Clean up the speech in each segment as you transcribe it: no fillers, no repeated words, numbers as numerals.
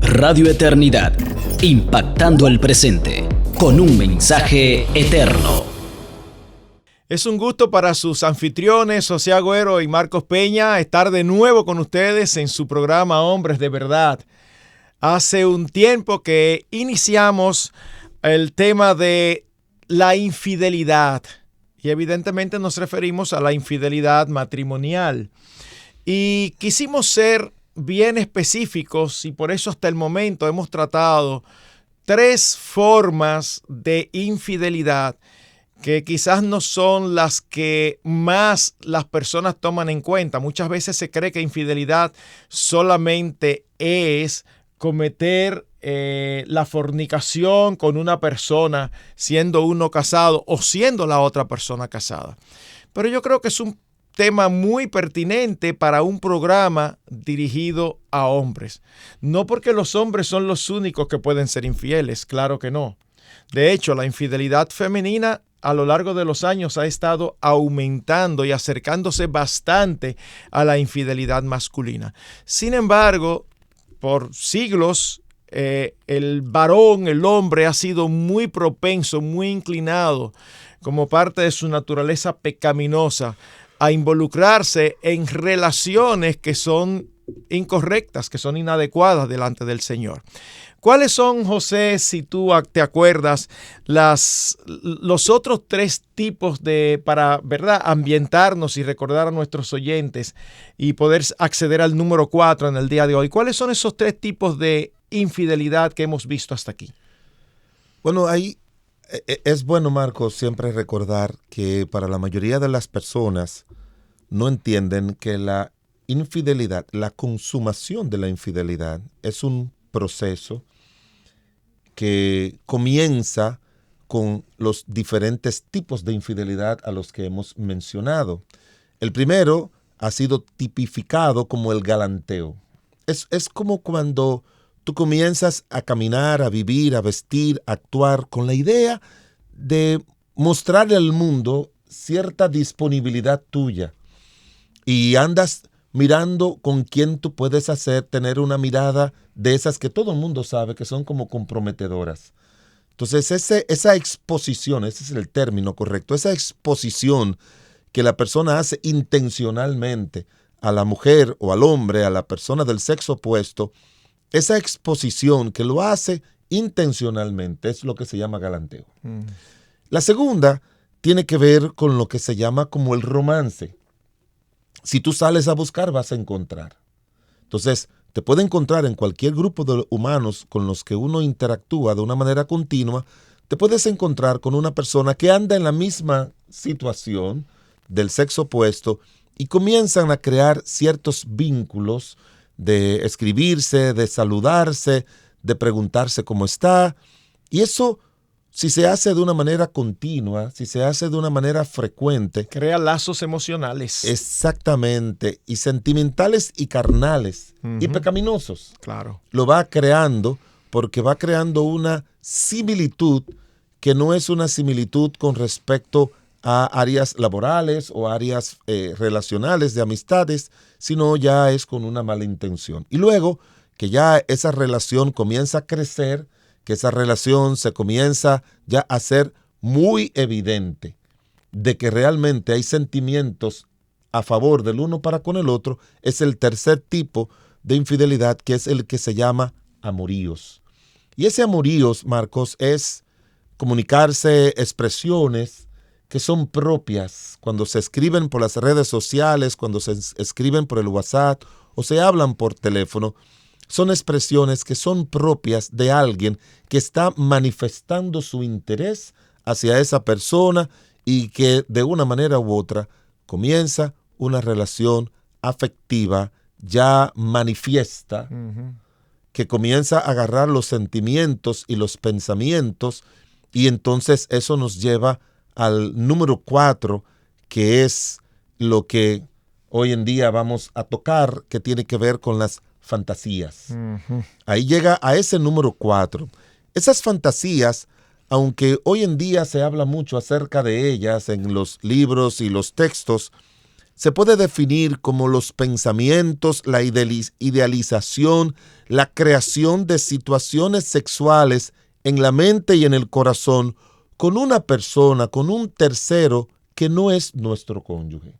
Radio Eternidad, impactando el presente con un mensaje eterno. Es un gusto para sus anfitriones, José Agüero y Marcos Peña, estar de nuevo con ustedes en su programa Hombres de Verdad. Hace un tiempo que iniciamos el tema de la infidelidad y evidentemente nos referimos a la infidelidad matrimonial. Y quisimos ser bien específicos y por eso hasta el momento hemos tratado 3 formas de infidelidad que quizás no son las que más las personas toman en cuenta. Muchas veces se cree que infidelidad solamente es cometer la fornicación con una persona siendo uno casado o siendo la otra persona casada. Pero yo creo que es un tema muy pertinente para un programa dirigido a hombres. No porque los hombres son los únicos que pueden ser infieles, claro que no. De hecho, la infidelidad femenina a lo largo de los años ha estado aumentando y acercándose bastante a la infidelidad masculina. Sin embargo, por siglos, el varón, el hombre, ha sido muy propenso, muy inclinado, como parte de su naturaleza pecaminosa, a involucrarse en relaciones que son incorrectas, que son inadecuadas delante del Señor. ¿Cuáles son, José, si tú te acuerdas, los otros 3 tipos para, ¿verdad?, ambientarnos y recordar a nuestros oyentes y poder acceder al número 4 en el día de hoy? ¿Cuáles son esos 3 tipos de infidelidad que hemos visto hasta aquí? Bueno, ahí es bueno, Marcos, siempre recordar que para la mayoría de las personas no entienden que la infidelidad, la consumación de la infidelidad es un proceso que comienza con los diferentes tipos de infidelidad a los que hemos mencionado. El primero ha sido tipificado como el galanteo. Es como cuando tú comienzas a caminar, a vivir, a vestir, a actuar con la idea de mostrarle al mundo cierta disponibilidad tuya y andas mirando con quién tú puedes tener una mirada de esas que todo el mundo sabe que son como comprometedoras. Entonces esa exposición, ese es el término correcto, esa exposición que la persona hace intencionalmente a la mujer o al hombre, a la persona del sexo opuesto, esa exposición que lo hace intencionalmente es lo que se llama galanteo. La segunda tiene que ver con lo que se llama como el romance. Si tú sales a buscar, vas a encontrar. Entonces, te puede encontrar en cualquier grupo de humanos con los que uno interactúa de una manera continua, te puedes encontrar con una persona que anda en la misma situación del sexo opuesto y comienzan a crear ciertos vínculos de escribirse, de saludarse, de preguntarse cómo está. Y eso, si se hace de una manera continua, si se hace de una manera frecuente, crea lazos emocionales. Exactamente, y sentimentales y carnales y pecaminosos. Claro. Lo va creando porque va creando una similitud que no es una similitud con respecto a áreas laborales o áreas relacionales de amistades, sino ya es con una mala intención. Y luego que ya esa relación comienza a crecer, que esa relación se comienza ya a ser muy evidente de que realmente hay sentimientos a favor del uno para con el otro, es el tercer tipo de infidelidad, que es el que se llama amoríos. Y ese amoríos, Marcos, es comunicarse expresiones que son propias cuando se escriben por las redes sociales, cuando se escriben por el WhatsApp o se hablan por teléfono. Son expresiones que son propias de alguien que está manifestando su interés hacia esa persona y que de una manera u otra comienza una relación afectiva ya manifiesta, que comienza a agarrar los sentimientos y los pensamientos, y entonces eso nos lleva al número 4, que es lo que hoy en día vamos a tocar, que tiene que ver con las fantasías. Ahí llega a ese número 4. Esas fantasías, aunque hoy en día se habla mucho acerca de ellas en los libros y los textos, se puede definir como los pensamientos, la idealización, la creación de situaciones sexuales en la mente y en el corazón con una persona, con un tercero que no es nuestro cónyuge.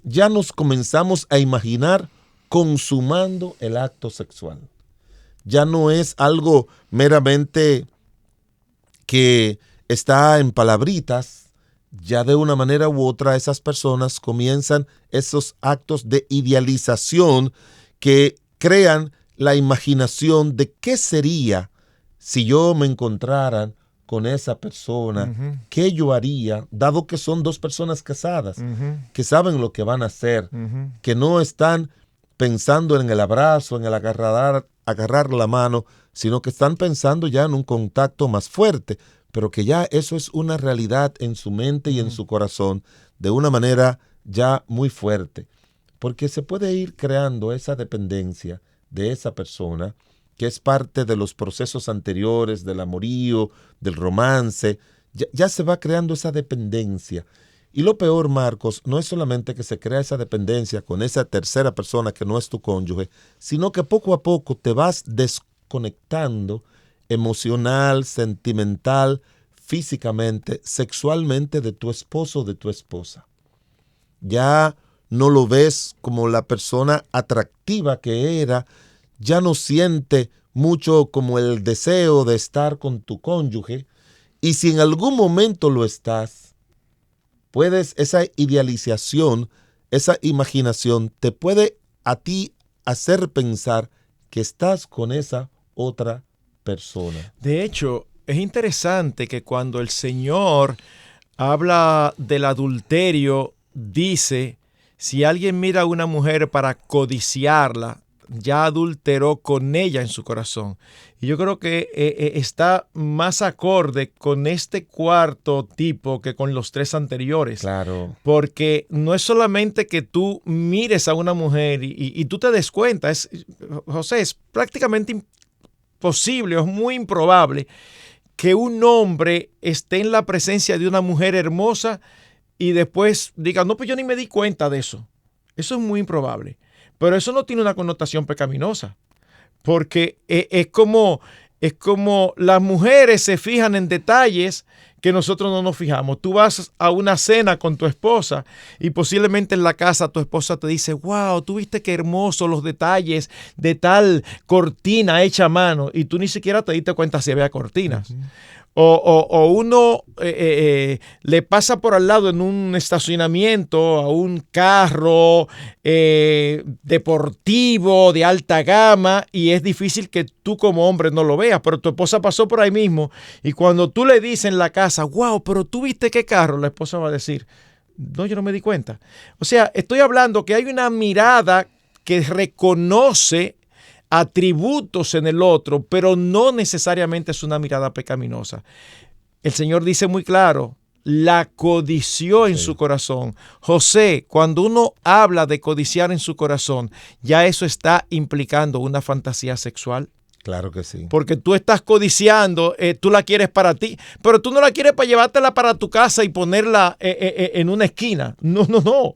Ya nos comenzamos a imaginar consumando el acto sexual. Ya no es algo meramente que está en palabritas. Ya de una manera u otra esas personas comienzan esos actos de idealización que crean la imaginación de qué sería si yo me encontrara con esa persona, qué yo haría, dado que son dos personas casadas, que saben lo que van a hacer, que no están pensando en el abrazo, en el agarrar la mano, sino que están pensando ya en un contacto más fuerte, pero que ya eso es una realidad en su mente y en su corazón de una manera ya muy fuerte, porque se puede ir creando esa dependencia de esa persona que es parte de los procesos anteriores, del amorío, del romance, ya se va creando esa dependencia. Y lo peor, Marcos, no es solamente que se crea esa dependencia con esa tercera persona que no es tu cónyuge, sino que poco a poco te vas desconectando emocional, sentimental, físicamente, sexualmente de tu esposo o de tu esposa. Ya no lo ves como la persona atractiva que era, ya no siente mucho como el deseo de estar con tu cónyuge, y si en algún momento lo estás, puedes, esa idealización, esa imaginación te puede a ti hacer pensar que estás con esa otra persona. De hecho, es interesante que cuando el Señor habla del adulterio, dice, si alguien mira a una mujer para codiciarla, ya adulteró con ella en su corazón. Y yo creo que está más acorde con este cuarto tipo que con los tres anteriores. Claro. Porque no es solamente que tú mires a una mujer y tú te des cuenta. José, es prácticamente imposible, es muy improbable que un hombre esté en la presencia de una mujer hermosa y después diga, no, pues yo ni me di cuenta de eso. Eso es muy improbable. Pero eso no tiene una connotación pecaminosa, porque es como las mujeres se fijan en detalles que nosotros no nos fijamos. Tú vas a una cena con tu esposa y posiblemente en la casa tu esposa te dice, wow, tú viste qué hermosos los detalles de tal cortina hecha a mano, y tú ni siquiera te diste cuenta si había cortinas. O uno le pasa por al lado en un estacionamiento a un carro deportivo de alta gama y es difícil que tú como hombre no lo veas, pero tu esposa pasó por ahí mismo y cuando tú le dices en la casa, wow, pero tú viste qué carro, la esposa va a decir, no, yo no me di cuenta. O sea, estoy hablando que hay una mirada que reconoce atributos en el otro, pero no necesariamente es una mirada pecaminosa. El Señor dice muy claro, la codició en su corazón. José, cuando uno habla de codiciar en su corazón, ya eso está implicando una fantasía sexual. Claro que sí. Porque tú estás codiciando, tú la quieres para ti, pero tú no la quieres para llevártela para tu casa y ponerla en una esquina. No, no, no.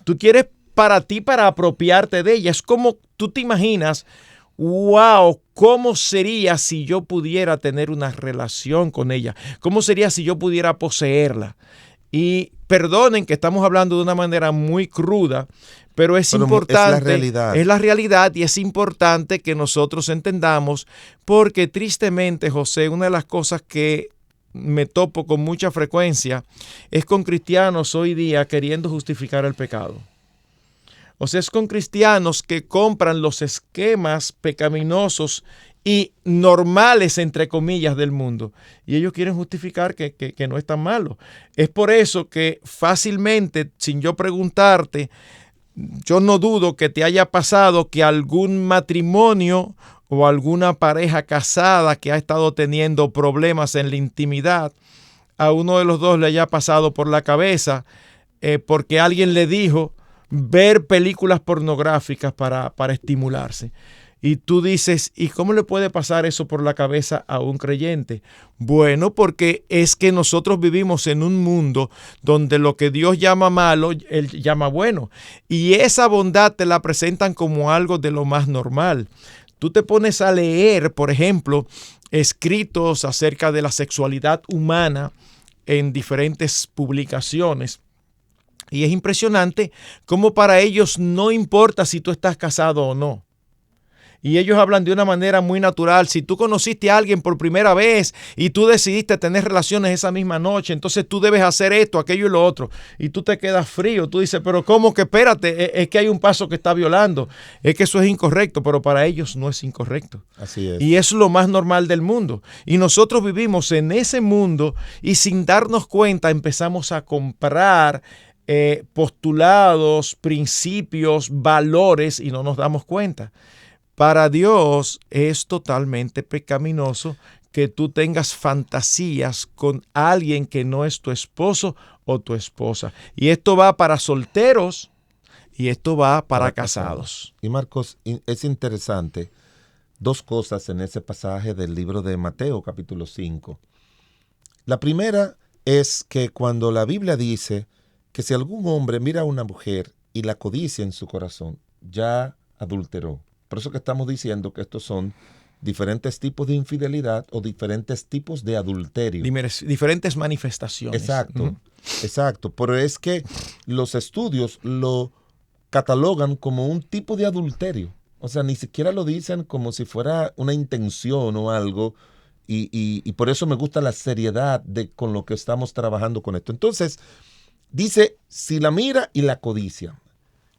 Tú quieres para ti, para apropiarte de ella. Es como tú te imaginas, wow, ¿cómo sería si yo pudiera tener una relación con ella? ¿Cómo sería si yo pudiera poseerla? Y perdonen que estamos hablando de una manera muy cruda, pero es importante. Es la realidad. Es la realidad y es importante que nosotros entendamos, porque tristemente, José, una de las cosas que me topo con mucha frecuencia es con cristianos hoy día queriendo justificar el pecado. O sea, es con cristianos que compran los esquemas pecaminosos y normales, entre comillas, del mundo. Y ellos quieren justificar que no es tan malo. Es por eso que fácilmente, sin yo preguntarte, yo no dudo que te haya pasado que algún matrimonio o alguna pareja casada que ha estado teniendo problemas en la intimidad, a uno de los dos le haya pasado por la cabeza porque alguien le dijo ver películas pornográficas para estimularse. Y tú dices, ¿y cómo le puede pasar eso por la cabeza a un creyente? Bueno, porque es que nosotros vivimos en un mundo donde lo que Dios llama malo, Él llama bueno. Y esa bondad te la presentan como algo de lo más normal. Tú te pones a leer, por ejemplo, escritos acerca de la sexualidad humana en diferentes publicaciones. Y es impresionante cómo para ellos no importa si tú estás casado o no. Y ellos hablan de una manera muy natural. Si tú conociste a alguien por primera vez y tú decidiste tener relaciones esa misma noche, entonces tú debes hacer esto, aquello y lo otro. Y tú te quedas frío. Tú dices, pero ¿cómo que espérate? Es que hay un paso que está violando. Es que eso es incorrecto, pero para ellos no es incorrecto. Así es. Y es lo más normal del mundo. Y nosotros vivimos en ese mundo y sin darnos cuenta empezamos a comprar postulados, principios, valores y no nos damos cuenta. Para Dios es totalmente pecaminoso que tú tengas fantasías con alguien que no es tu esposo o tu esposa. Y esto va para solteros y esto va para casados. Y Marcos, es interesante dos cosas en ese pasaje del libro de Mateo, capítulo 5. La primera es que cuando la Biblia dice que si algún hombre mira a una mujer y la codicia en su corazón, ya adulteró. Por eso que estamos diciendo que estos son diferentes tipos de infidelidad o diferentes tipos de adulterio. Diferentes manifestaciones. Exacto, exacto. Pero es que los estudios lo catalogan como un tipo de adulterio. O sea, ni siquiera lo dicen como si fuera una intención o algo. Y por eso me gusta la seriedad con lo que estamos trabajando con esto. Entonces, dice, si la mira y la codicia.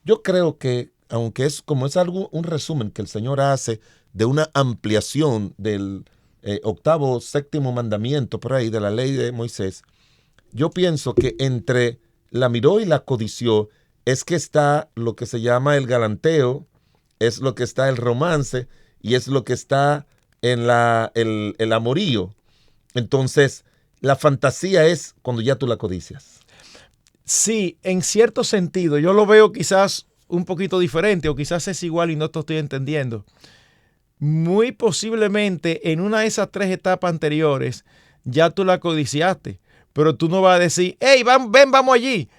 Yo creo que aunque es algo, un resumen que el Señor hace de una ampliación del octavo, séptimo mandamiento por ahí de la ley de Moisés, yo pienso que entre la miró y la codició es que está lo que se llama el galanteo, es lo que está el romance y es lo que está en el amorío. Entonces, la fantasía es cuando ya tú la codicias. Sí, en cierto sentido, yo lo veo quizás un poquito diferente o quizás es igual y no te estoy entendiendo. Muy posiblemente en una de esas tres etapas anteriores ya tú la codiciaste, pero tú no vas a decir, hey, ven, vamos allí.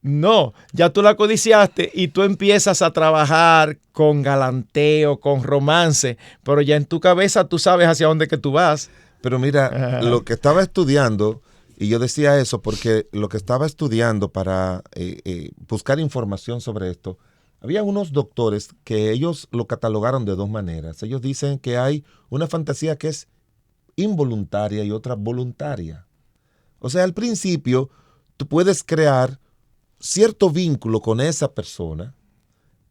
No, ya tú la codiciaste y tú empiezas a trabajar con galanteo, con romance, pero ya en tu cabeza tú sabes hacia dónde que tú vas. Pero mira, lo que estaba estudiando, y yo decía eso porque lo que estaba estudiando para buscar información sobre esto, había unos doctores que ellos lo catalogaron de dos maneras. Ellos dicen que hay una fantasía que es involuntaria y otra voluntaria. O sea, al principio tú puedes crear cierto vínculo con esa persona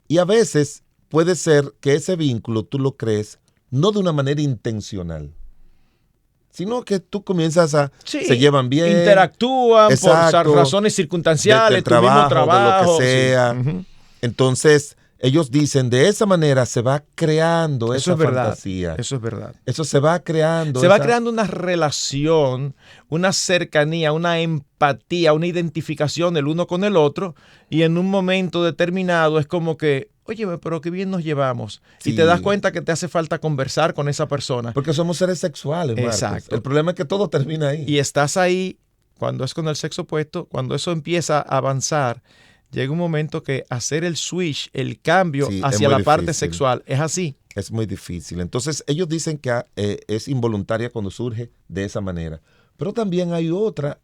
y a veces puede ser que ese vínculo tú lo crees no de una manera intencional, sino que tú comienzas se llevan bien. Interactúan. Exacto, por razones circunstanciales, tu mismo trabajo. De lo que sea. Sí. Uh-huh. Entonces, ellos dicen, de esa manera se va creando esa fantasía. Eso es verdad. Eso se va creando. Se va creando una relación, una cercanía, una empatía, una identificación el uno con el otro y en un momento determinado es como que, oye, pero qué bien nos llevamos. Sí. Y te das cuenta que te hace falta conversar con esa persona. Porque somos seres sexuales, Marcos. Exacto. El problema es que todo termina ahí. Y estás ahí cuando es con el sexo opuesto, cuando eso empieza a avanzar. Llega un momento que hacer el switch, el cambio hacia la parte sexual, es así. Es muy difícil. Entonces, ellos dicen que es involuntaria cuando surge de esa manera. Pero también hay otra,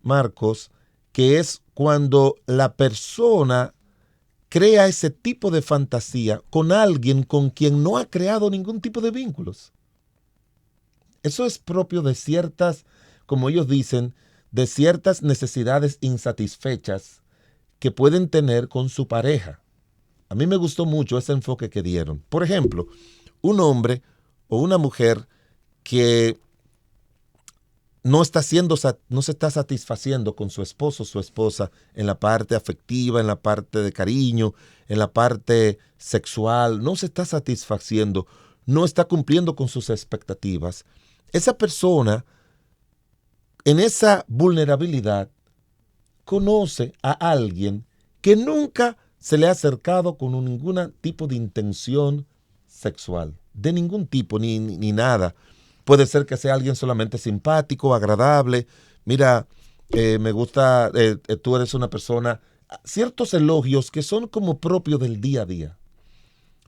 Marcos, que es cuando la persona crea ese tipo de fantasía con alguien con quien no ha creado ningún tipo de vínculos. Eso es propio de ciertas, como ellos dicen, de ciertas necesidades insatisfechas que pueden tener con su pareja. A mí me gustó mucho ese enfoque que dieron. Por ejemplo, un hombre o una mujer que no se está satisfaciendo con su esposo o su esposa en la parte afectiva, en la parte de cariño, en la parte sexual, no se está satisfaciendo, no está cumpliendo con sus expectativas. Esa persona, en esa vulnerabilidad, conoce a alguien que nunca se le ha acercado con ningún tipo de intención sexual, de ningún tipo, ni nada. Puede ser que sea alguien solamente simpático, agradable. Mira, me gusta, tú eres una persona, ciertos elogios que son como propios del día a día.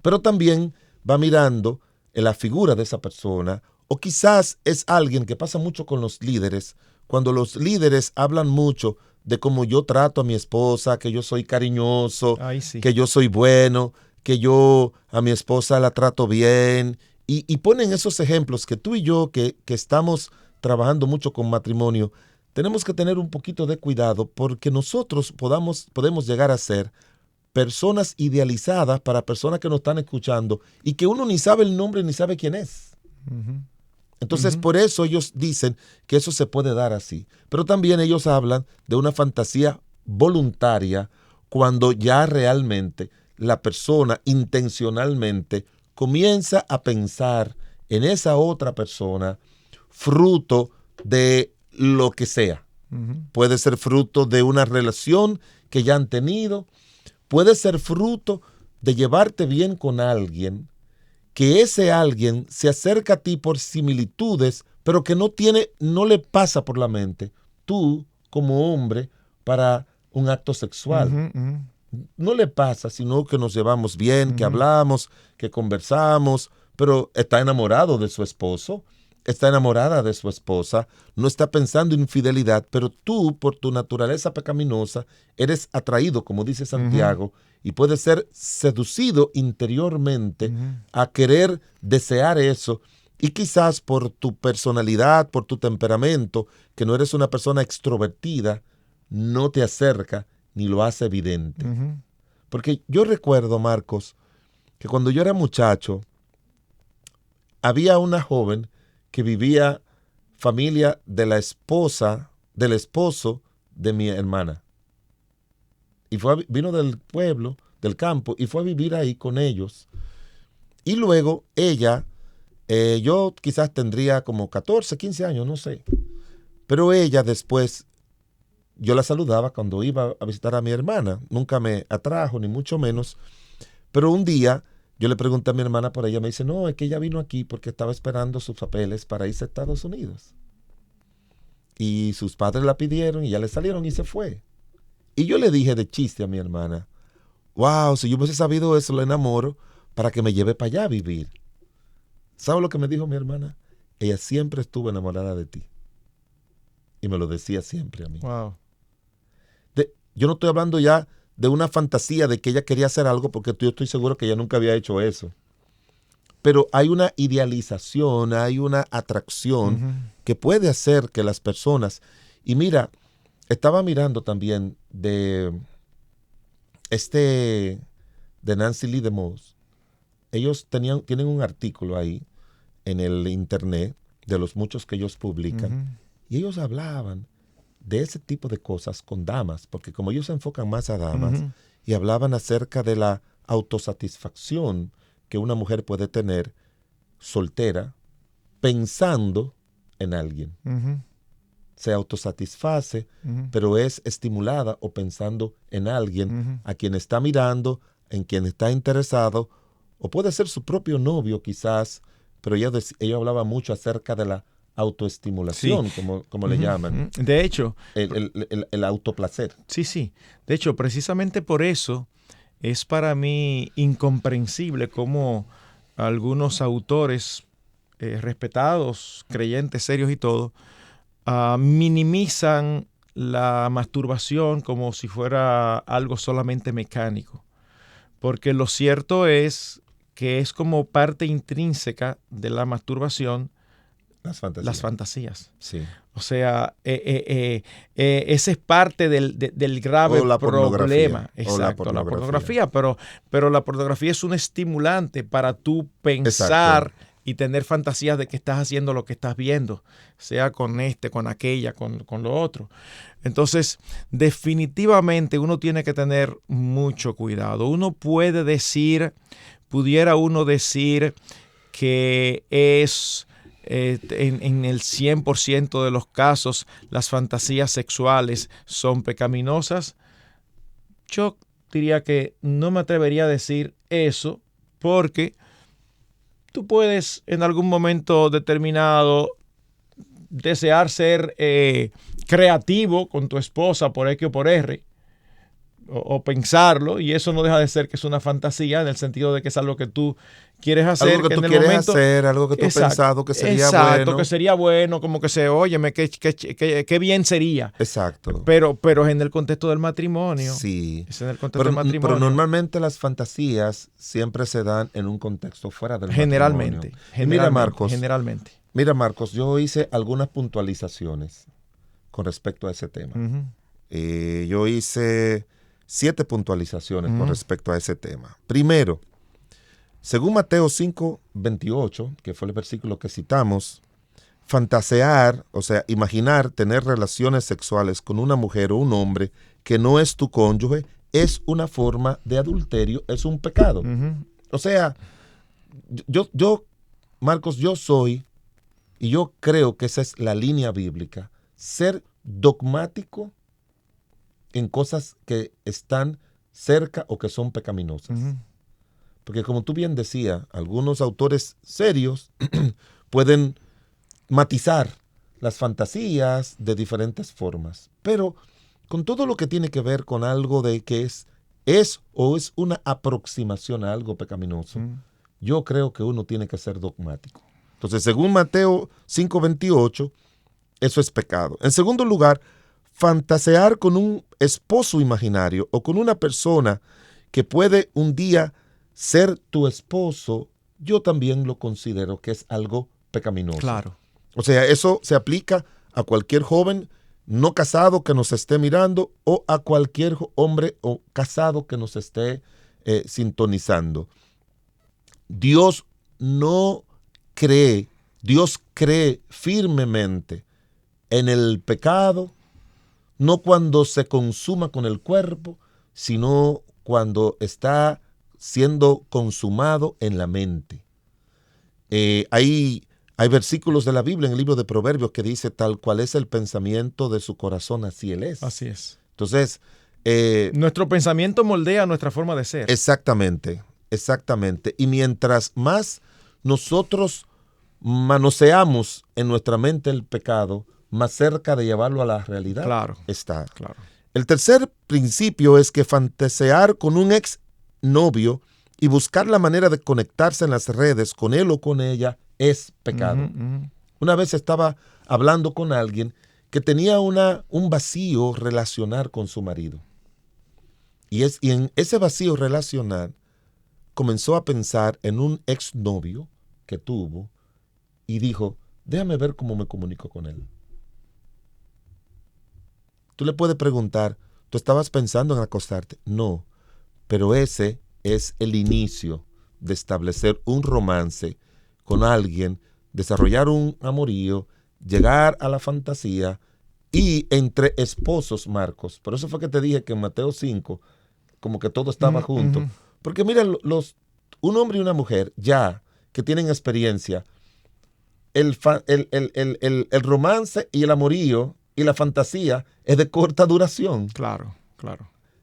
Pero también va mirando en la figura de esa persona, o quizás es alguien que pasa mucho con los líderes, cuando los líderes hablan mucho de cómo yo trato a mi esposa, que yo soy cariñoso, Sí. que yo soy bueno, que yo a mi esposa la trato bien, y ponen esos ejemplos que tú y yo, que estamos trabajando mucho con matrimonio, tenemos que tener un poquito de cuidado porque nosotros podemos llegar a ser personas idealizadas para personas que nos están escuchando y que uno ni sabe el nombre ni sabe quién es. Uh-huh. Entonces, Uh-huh. por eso ellos dicen que eso se puede dar así. Pero también ellos hablan de una fantasía voluntaria cuando ya realmente la persona intencionalmente comienza a pensar en esa otra persona fruto de lo que sea. Uh-huh. Puede ser fruto de una relación que ya han tenido, puede ser fruto de llevarte bien con alguien, que ese alguien se acerca a ti por similitudes, pero que no le pasa por la mente, tú como hombre, para un acto sexual. Uh-huh. Uh-huh. No le pasa, sino que nos llevamos bien, Uh-huh. que hablamos, que conversamos, pero está enamorado de su esposo, está enamorada de su esposa, no está pensando en infidelidad, pero tú, por tu naturaleza pecaminosa, eres atraído, como dice Santiago, uh-huh. y puedes ser seducido interiormente uh-huh. a querer desear eso, y quizás por tu personalidad, por tu temperamento, que no eres una persona extrovertida, no te acerca ni lo hace evidente. Uh-huh. Porque yo recuerdo, Marcos, que cuando yo era muchacho, había una joven que vivía familia de la esposa, del esposo de mi hermana. Y vino del pueblo, del campo, y fue a vivir ahí con ellos. Y luego ella, yo quizás tendría como 14, 15 años, no sé. Pero ella después, yo la saludaba cuando iba a visitar a mi hermana. Nunca me atrajo, ni mucho menos. Pero un día yo le pregunté a mi hermana por ella, me dice, no, es que ella vino aquí porque estaba esperando sus papeles para irse a Estados Unidos. Y sus padres la pidieron y ya le salieron y se fue. Y yo le dije de chiste a mi hermana, wow, si yo hubiese sabido eso, la enamoro para que me lleve para allá a vivir. ¿Sabes lo que me dijo mi hermana? Ella siempre estuvo enamorada de ti. Y me lo decía siempre a mí. Wow. Yo no estoy hablando ya de una fantasía de que ella quería hacer algo, porque yo estoy seguro que ella nunca había hecho eso. Pero hay una idealización, hay una atracción uh-huh. que puede hacer que las personas... Y mira, estaba mirando también de Nancy Lee DeMoss. Ellos tienen un artículo ahí en el internet, de los muchos que ellos publican, uh-huh. y ellos hablaban de ese tipo de cosas con damas, porque como ellos se enfocan más a damas, uh-huh. y hablaban acerca de la autosatisfacción que una mujer puede tener soltera pensando en alguien. Uh-huh. Se autosatisface, uh-huh. pero es estimulada o pensando en alguien uh-huh. a quien está mirando, en quien está interesado, o puede ser su propio novio quizás, pero ella hablaba mucho acerca de la autoestimulación, sí. como uh-huh. le llaman. De hecho. El autoplacer. Sí. De hecho, precisamente por eso es para mí incomprensible cómo algunos autores respetados, creyentes, serios y todo, minimizan la masturbación como si fuera algo solamente mecánico. Porque lo cierto es que es como parte intrínseca de la masturbación las fantasías. Sí. O sea, ese es parte del grave problema. Exacto, la pornografía. Pero la pornografía es un estimulante para tú pensar Exacto. y tener fantasías de que estás haciendo lo que estás viendo, sea con con aquella, con lo otro. Entonces, definitivamente uno tiene que tener mucho cuidado. Pudiera uno decir que es... en el 100% de los casos las fantasías sexuales son pecaminosas. Yo diría que no me atrevería a decir eso, porque tú puedes en algún momento determinado desear ser creativo con tu esposa por X o por R, o pensarlo, y eso no deja de ser que es una fantasía, en el sentido de que es algo que tú quieres hacer. Algo que tú en el quieres momento, hacer, algo que tú has pensado que sería exacto, bueno. que sería bueno, como que óyeme, qué bien sería. Exacto. Pero es en el contexto del matrimonio. Sí. Es en el contexto del matrimonio. Pero normalmente las fantasías siempre se dan en un contexto fuera del Generalmente. Generalmente. Mira, Marcos, yo hice algunas puntualizaciones con respecto a ese tema. Yo hice 7 puntualizaciones con respecto a ese tema. Primero, según Mateo 5:28, que fue el versículo que citamos, fantasear, o sea, imaginar tener relaciones sexuales con una mujer o un hombre que no es tu cónyuge, es una forma de adulterio, es un pecado. O sea, yo, Marcos, yo soy, y yo creo que esa es la línea bíblica, ser dogmático en cosas que están cerca o que son pecaminosas. Porque como tú bien decías, algunos autores serios pueden matizar las fantasías de diferentes formas. Pero con todo lo que tiene que ver con algo de que es una aproximación a algo pecaminoso, yo creo que uno tiene que ser dogmático. Entonces, según Mateo 5:28, eso es pecado. En segundo lugar, fantasear con un esposo imaginario o con una persona que puede un día ser tu esposo, yo también lo considero que es algo pecaminoso. Claro. O sea, eso se aplica a cualquier joven no casado que nos esté mirando o a cualquier hombre o casado que nos esté sintonizando. Dios cree firmemente en el pecado, no cuando se consuma con el cuerpo, sino cuando está siendo consumado en la mente. Hay versículos de la Biblia en el libro de Proverbios que dice: tal cual es el pensamiento de su corazón, así él es. Así es. Entonces, nuestro pensamiento moldea nuestra forma de ser. Exactamente. Y mientras más nosotros manoseamos en nuestra mente el pecado, más cerca de llevarlo a la realidad está. Claro. El tercer principio es que fantasear con un ex novio y buscar la manera de conectarse en las redes con él o con ella es pecado. Una vez estaba hablando con alguien que tenía un vacío relacional con su marido. Y en ese vacío relacional comenzó a pensar en un exnovio que tuvo y dijo: déjame ver cómo me comunico con él. Tú le puedes preguntar: ¿tú estabas pensando en acostarte? No, pero ese es el inicio de establecer un romance con alguien, desarrollar un amorío, llegar a la fantasía, y entre esposos, Marcos. Por eso fue que te dije que en Mateo 5 como que todo estaba junto. Porque mira, un hombre y una mujer ya que tienen experiencia, el romance y el amorío y la fantasía es de corta duración. Claro.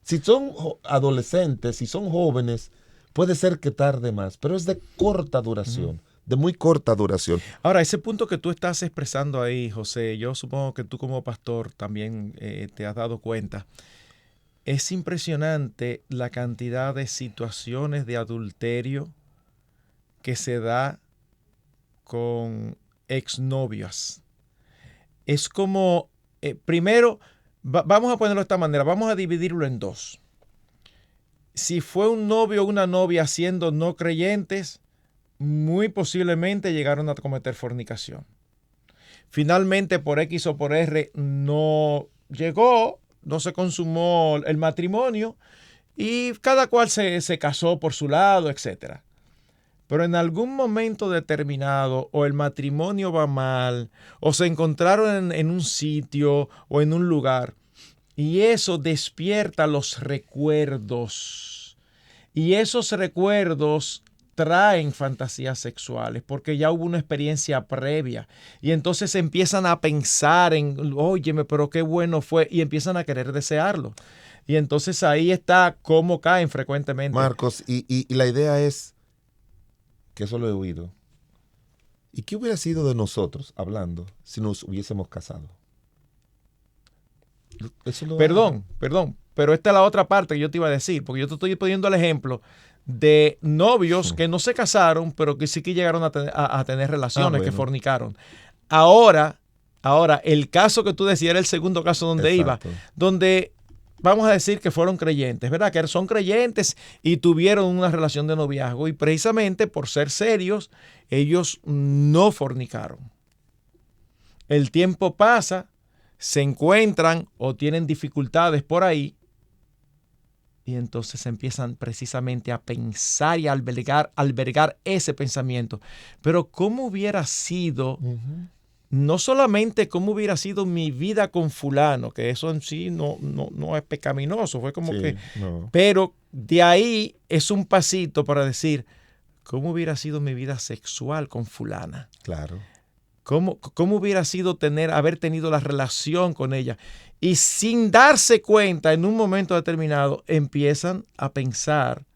Si son adolescentes, si son jóvenes, puede ser que tarde más, pero es de corta duración, de muy corta duración. Ahora, ese punto que tú estás expresando ahí, José, yo supongo que tú como pastor también te has dado cuenta. Es impresionante la cantidad de situaciones de adulterio que se da con exnovias. Es como, primero, vamos a ponerlo de esta manera, vamos a dividirlo en dos. Si fue un novio o una novia siendo no creyentes, muy posiblemente llegaron a cometer fornicación. Finalmente, por X o por R, no llegó, no se consumó el matrimonio y cada cual se casó por su lado, etc. Pero en algún momento determinado, o el matrimonio va mal, o se encontraron en un sitio o en un lugar, y eso despierta los recuerdos. Y esos recuerdos traen fantasías sexuales porque ya hubo una experiencia previa. Y entonces empiezan a pensar en, óyeme, pero qué bueno fue, y empiezan a querer desearlo. Y entonces ahí está cómo caen frecuentemente. Marcos, y la idea es, que eso lo he oído, ¿y qué hubiera sido de nosotros, hablando, si nos hubiésemos casado? Perdón, pero esta es la otra parte que yo te iba a decir, porque yo te estoy poniendo el ejemplo de novios que no se casaron, pero que sí que llegaron a tener relaciones, que fornicaron. Ahora, el caso que tú decías era el segundo caso donde iba, donde vamos a decir que fueron creyentes, ¿verdad? Que son creyentes y tuvieron una relación de noviazgo y precisamente por ser serios, ellos no fornicaron. El tiempo pasa, se encuentran o tienen dificultades por ahí y entonces empiezan precisamente a pensar y a albergar ese pensamiento. Pero ¿cómo hubiera sido, no solamente cómo hubiera sido mi vida con fulano, que eso en sí no es pecaminoso, fue como pero de ahí es un pasito para decir, ¿cómo hubiera sido mi vida sexual con fulana? Claro. ¿Cómo hubiera sido haber tenido la relación con ella? Y sin darse cuenta, en un momento determinado, empiezan a pensar.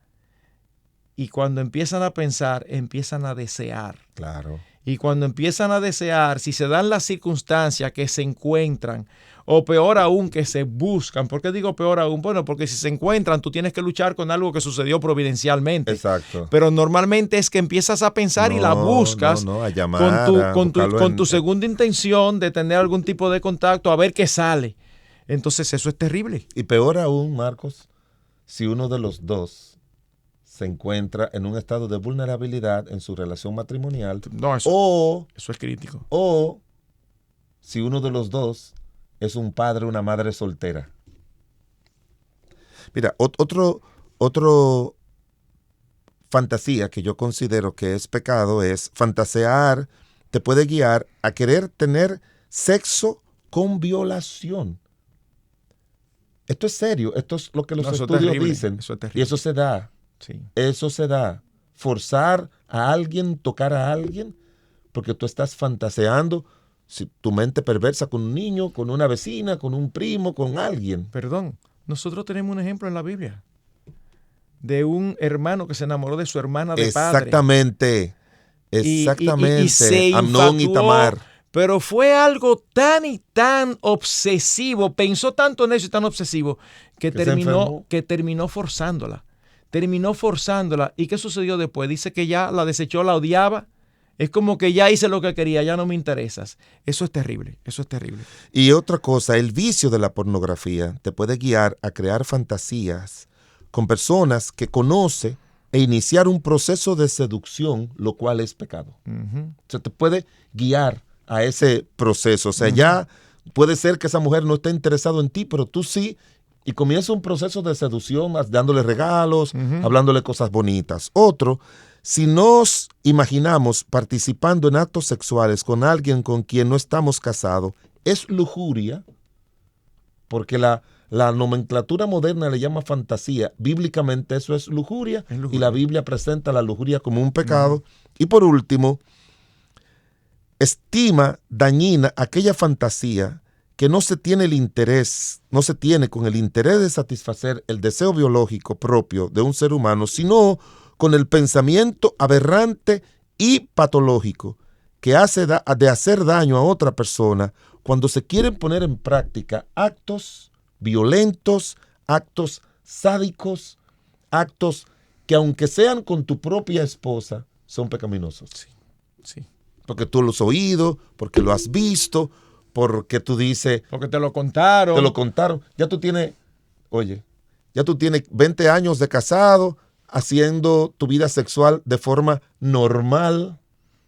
Y cuando empiezan a pensar, empiezan a desear. Claro. Y cuando empiezan a desear, si se dan las circunstancias que se encuentran, o peor aún, que se buscan. ¿Por qué digo peor aún? Bueno, porque si se encuentran, tú tienes que luchar con algo que sucedió providencialmente. Exacto. Pero normalmente es que empiezas a pensar y la buscas a llamar, con tu segunda intención de tener algún tipo de contacto, a ver qué sale. Entonces eso es terrible. Y peor aún, Marcos, si uno de los dos se encuentra en un estado de vulnerabilidad en su relación matrimonial. No, eso es crítico. O si uno de los dos es un padre o una madre soltera. Mira, otro fantasía que yo considero que es pecado es fantasear, te puede guiar a querer tener sexo con violación. Esto es serio, esto es lo que los estudios dicen. Y eso se da. Sí. Eso se da. Forzar a alguien, tocar a alguien, porque tú estás fantaseando, si tu mente perversa, con un niño, con una vecina, con un primo, con alguien. Perdón, nosotros tenemos un ejemplo en la Biblia de un hermano que se enamoró de su hermana de padre. Exactamente. Amnón y Tamar. Pero fue algo tan y tan obsesivo, pensó tanto en eso y tan obsesivo, que terminó forzándola. Terminó forzándola. ¿Y qué sucedió después? Dice que ya la desechó, la odiaba. Es como que ya hice lo que quería, ya no me interesas. Eso es terrible, eso es terrible. Y otra cosa, el vicio de la pornografía te puede guiar a crear fantasías con personas que conoce e iniciar un proceso de seducción, lo cual es pecado. O sea, te puede guiar a ese proceso. O sea, ya puede ser que esa mujer no esté interesada en ti, pero tú sí, y comienza un proceso de seducción, dándole regalos, hablándole cosas bonitas. Otro, si nos imaginamos participando en actos sexuales con alguien con quien no estamos casados, es lujuria, porque la nomenclatura moderna le llama fantasía. Bíblicamente eso es lujuria, y la Biblia presenta la lujuria como un pecado. Y por último, estima dañina aquella fantasía que no se tiene con el interés de satisfacer el deseo biológico propio de un ser humano, sino con el pensamiento aberrante y patológico que hace de hacer daño a otra persona cuando se quieren poner en práctica actos violentos, actos sádicos, actos que aunque sean con tu propia esposa, son pecaminosos. Sí. Porque tú lo has oído, porque lo has visto, porque tú dices... Porque te lo contaron. Ya tú tienes 20 años de casado, haciendo tu vida sexual de forma normal,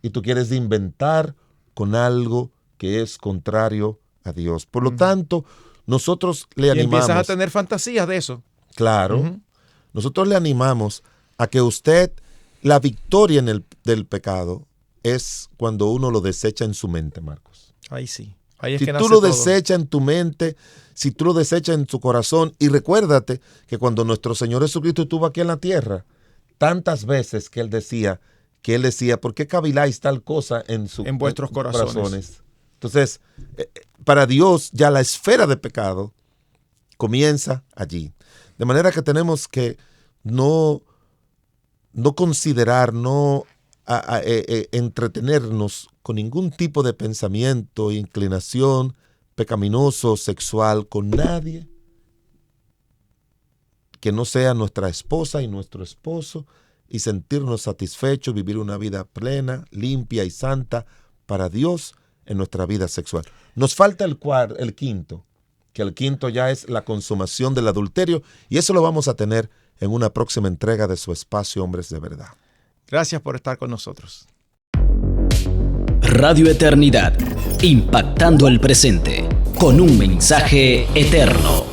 y tú quieres inventar con algo que es contrario a Dios. Por lo tanto, nosotros le animamos... Y empiezas a tener fantasías de eso. Claro. Nosotros le animamos a que usted, la victoria del pecado es cuando uno lo desecha en su mente, Marcos. Ahí sí. Ahí es si que tú nace lo todo. desechas en tu mente, si tú lo desechas en tu corazón, y recuérdate que cuando nuestro Señor Jesucristo estuvo aquí en la tierra, tantas veces que Él decía, ¿por qué caviláis tal cosa en vuestros corazones? Entonces, para Dios ya la esfera de pecado comienza allí. De manera que tenemos que no considerar, no entretenernos con ningún tipo de pensamiento, inclinación pecaminoso, sexual, con nadie que no sea nuestra esposa y nuestro esposo, y sentirnos satisfechos, vivir una vida plena, limpia y santa para Dios en nuestra vida sexual. Nos falta el quinto, que el quinto ya es la consumación del adulterio, y eso lo vamos a tener en una próxima entrega de su espacio Hombres de Verdad. Gracias por estar con nosotros. Radio Eternidad, impactando el presente con un mensaje eterno.